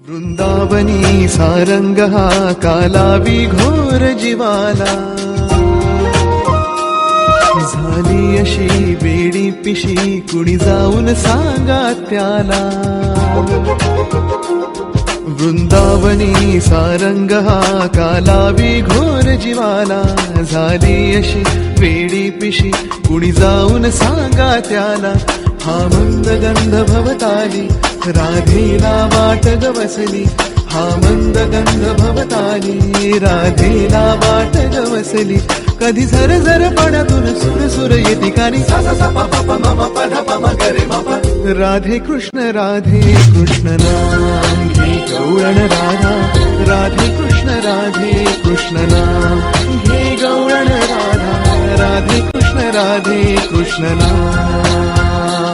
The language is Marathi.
वृंदावनी सारंग हा कालावी घोर जीवाला, झाली अशी बेडी पिशी कुणी जाऊन सांगा त्याला. वृंदावनी सारंग हा कालावी घोर जीवाला, झाली अशी बेडी पिशी कुणी जाऊन सांगा त्याला. हा मंद गंध भवताली राधेला वाट गवसली, हा मंद गंध भवताली राधेला वाट गवसली. कधी झर झर पडतून सुर सुर येती कानी सा सा सा पा पा पा मा मा पा धा पा मा ग रे मा पा. राधे कृष्ण नाम घे गवळण राधा, राधे कृष्ण नाम घे गवळण राधा, राधे कृष्ण नाम.